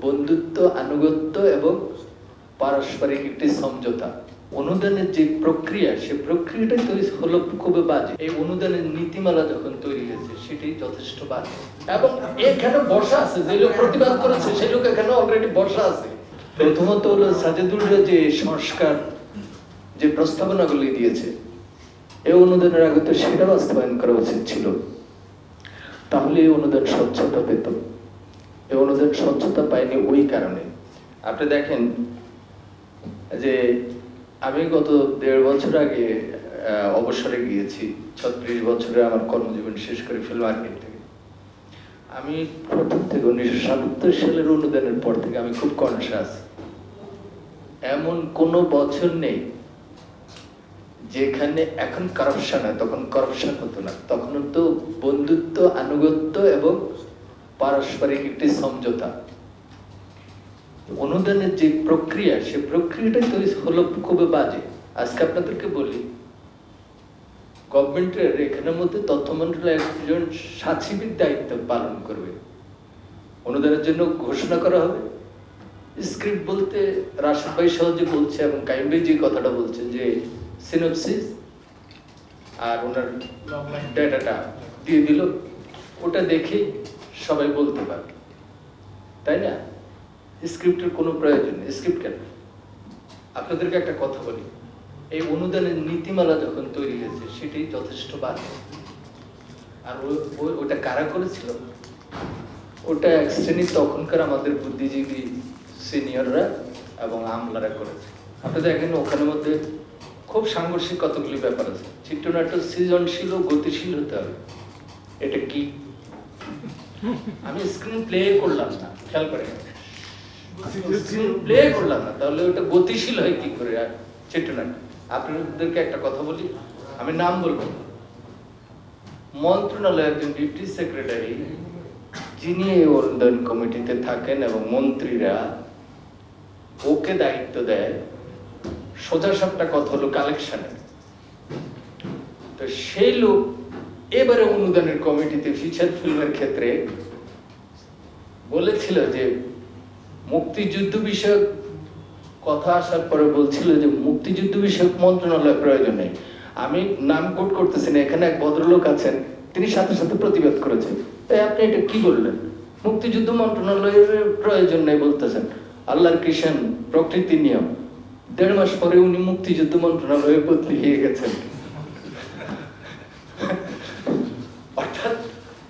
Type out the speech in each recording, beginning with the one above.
বন্ধুত্ব, আনুগত্য এবং পারস্পরিক একটি সমঝোতা। অনুদানের যে প্রক্রিয়া, সে প্রক্রিয়াটাই তৈরি হলো খুবই বাজে। এই অনুদানের নীতিমালা যখন তৈরি হয়েছে সেটি যথেষ্ট বাজে, এবং এখানে বসা আছে যে লোক প্রতিবাদ করেছে সেই লোক এখানে অলরেডি বসা আছে। প্রথমত হলো সাজেদুলরা যে সংস্কার, যে প্রস্তাবনাগুলি দিয়েছে এই অনুদানের আগে তো সেটা বাস্তবায়ন করা উচিত ছিল, তাহলে এই অনুদান স্বচ্ছতা পেত। এই অনুদান স্বচ্ছতা পায়নি ওই কারণে। আপনি দেখেন যে আমি গত 1.5 বছর আগে অবসরে গিয়েছি। 36 বছরে আমার কর্মজীবন শেষ করে ফিল্ম মার্কেট থেকে। আমি প্রথম থেকে 1977 সালের অনুদানের পর থেকে আমি খুব কনসাস, এমন কোনো বছর নেই যেখানে এখন কারাপশন হয়, তখন কারাপশন হতো না। তখন তো বন্ধুত্ব, আনুগত্য এবং পারস্পরিক একটি সমঝোতা। অনুদানের যে প্রক্রিয়া, সে প্রক্রিয়াটাই তৈরি হলো খুবই বাজে। আজকে আপনাদেরকে বলি, গভর্নমেন্টের এখানের মধ্যে তথ্য মন্ত্রণালয় একজন সচিবের দায়িত্ব পালন করবে। অনুদানের জন্য ঘোষণা করা হবে, স্ক্রিপ্ট বলতে রাশেদ ভাই সহজে বলছে এবং কাইম ভাই যে কথাটা বলছে যে সিনপসিস আর ওনার ডেটাটা দিয়ে দিল, ওটা দেখে সবাই বলতে পারবে, তাই না? স্ক্রিপ্টের কোনো প্রয়োজন নেই। স্ক্রিপ্ট কেন? আপনাদেরকে একটা কথা বলি, এই অনুদানের নীতিমালা যখন তৈরি হয়েছে সেটি যথেষ্ট বাজে। আর ওটা কারা করেছিল? ওটা এক শ্রেণী তখনকার আমাদের বুদ্ধিজীবী সিনিয়ররা এবং আমলারা করেছে। আপনি দেখেন ওখানের মধ্যে খুব সাংঘর্ষিক কতগুলি ব্যাপার আছে। চিত্রনাট্য সৃজনশীল ও গতিশীল হতে হবে। এটা কি? আমি স্ক্রিন প্লে করলাম না, খেয়াল করে স্ক্রিন প্লে করলাম না, তাহলে ওটা গতিশীল হয় কি করে? আর চিত্রনাট্য, আপনাদেরকে একটা কথা বলি, আমি নাম বলবো। মন্ত্রণালয়ের একজন ডিপটি সেক্রেটারি, যিনি এই অনুদান কমিটিতে থাকেন এবং মন্ত্রীরা ওকে দায়িত্ব দেয়, সোজা সাপটা কথা হলো কালেকশনে। তো সেই লোক এবারে অনুদানের কমিটিতে ফিচার ফিল্মের ক্ষেত্রে বলেছিল যে মুক্তিযুদ্ধ বিষয়ক কথা আসার পরে বলছিল যে মুক্তিযুদ্ধ বিষয়ক মন্ত্রণালয় প্রয়োজন নেই। আমি নাম কোট করতেছি না, এখানে এক ভদ্রলোক আছেন, তিনি সাথে সাথে প্রতিবাদ করেছেন, তাই আপনি এটা কি বললেন? মুক্তিযুদ্ধ মন্ত্রণালয়ের প্রয়োজন নেই বলতেছেন, আল্লাহর কৃষণ প্রকৃতি নিয়ম। 1.5 মাস পরে উনি মুক্তিযুদ্ধ মন্ত্রণালয়ে বদলি হয়ে গেছেন। অর্থাৎ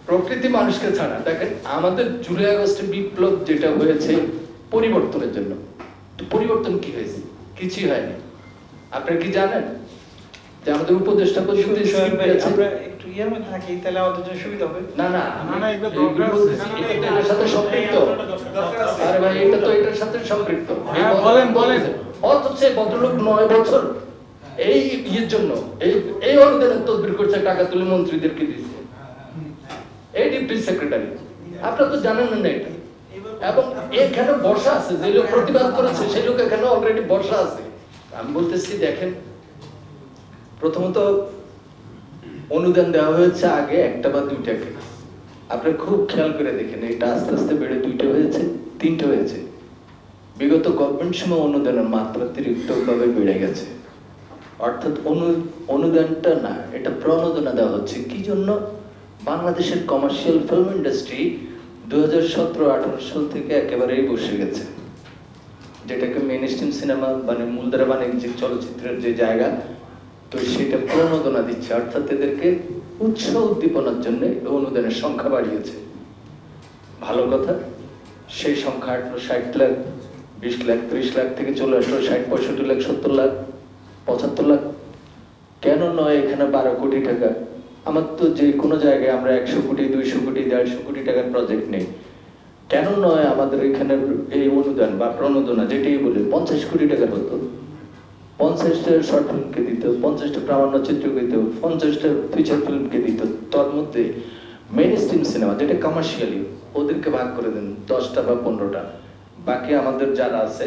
প্রকৃতি মানুষকে ছাড়া। দেখেন আমাদের জুলাই আগস্টে বিপ্লব যেটা হয়েছে পরিবর্তনের জন্য, তো পরিবর্তন কি হয়েছে? কিছুই হয়নি। আপনারা কি জানেন যে আমাদের উপদেষ্টা পরিষদের আমরা একটু ইয়ার মধ্যে থাকি, তাহলে আমাদের জন্য সুবিধা হবে। না না না, এটার সাথে সম্পৃক্ত। আরে ভাই, এটা তো এটার সাথে সম্পৃক্ত। বলেন বলেন। অথচ ভদ্রলোক 9 বছর এই ইয়ের জন্য এই অনুদানের তদবির করছে, টাকা তুলে মন্ত্রীদেরকে দিচ্ছে এই ডিপটি সেক্রেটারি। আপনারা তো জানেন না এটা। এবং এখানে বসা আছে যে লোক প্রতিবাদ করেছে সেই লোক এখানে অলরেডি বসা আছে। আমি বলতেছি, দেখেন, প্রথমত অনুদান দেওয়া হয়েছে আগে 1টা বা 2টাকে। আপনি খুব খেয়াল করে দেখেন, এটা আস্তে আস্তে বেড়ে 2টা হয়েছে, 3টা হয়েছে। বিগত গভর্নমেন্ট সময় অনুদানের মাত্রা অতিরিক্তভাবে বেড়ে গেছে। অর্থাৎ অনুদানটা না, এটা প্রণোদনা দেওয়া হচ্ছে। কি জন্য? বাংলাদেশের কমার্শিয়াল ফিল্ম ইন্ডাস্ট্রি 2017-18 সাল থেকে একেবারেই বসে গেছে, যেটাকে মেইন স্ট্রিম সিনেমা মানে মূলধারা বাণিজ্যিক চলচ্চিত্রের যে জায়গা, তো সেটা প্রণোদনা দিচ্ছে। অর্থাৎ এদেরকে উৎসাহ উদ্দীপনার জন্য অনুদানের সংখ্যা বাড়িয়েছে। ভালো কথা, সেই সংখ্যা 60 লাখ, 20 লাখ, 30 লাখ থেকে চলে আসলো 60, 65 লাখ, 70 লাখ, 75 লাখ। কেন নয় এখানে 12 কোটি টাকা? আমার তো যে কোনো জায়গায় আমরা 100 কোটি, 200 কোটি, 150 কোটি টাকার প্রজেক্ট নেই। কেন নয় আমাদের এখানে এই অনুদান বা প্রণোদনা যেটাই বলি 50 কোটি টাকার হতো। 50টা শর্ট ফিল্মকে দিত, 50টা প্রামাণ্য চিত্রকে দিত, 50টা ফিচার ফিল্মকে দিত। তার মধ্যে মেইন স্ট্রিম সিনেমা যেটা কমার্শিয়ালি, ওদেরকে ভাগ করে দেন 10টা বা 15টা। বাকি আমাদের যারা আছে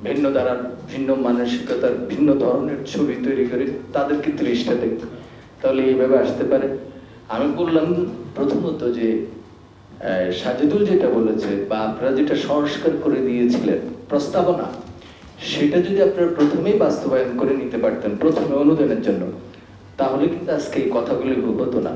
ভিন্ন ধারার, ভিন্ন মানসিকতার, ভিন্ন ধরনের ছবি তৈরি করে তাদেরকে 30টা দেন, তাহলে এইভাবে আসতে পারে। আমি বললাম প্রথমত যে সাজেদুল যেটা বলেছে বা আপনারা যেটা সংস্কার করে দিয়েছিলেন প্রস্তাবনা, সেটা যদি আপনারা প্রথমেই বাস্তবায়ন করে নিতে পারতেন প্রথমে অনুদানের জন্য, তাহলে কিন্তু আজকে এই কথাগুলি হতো না।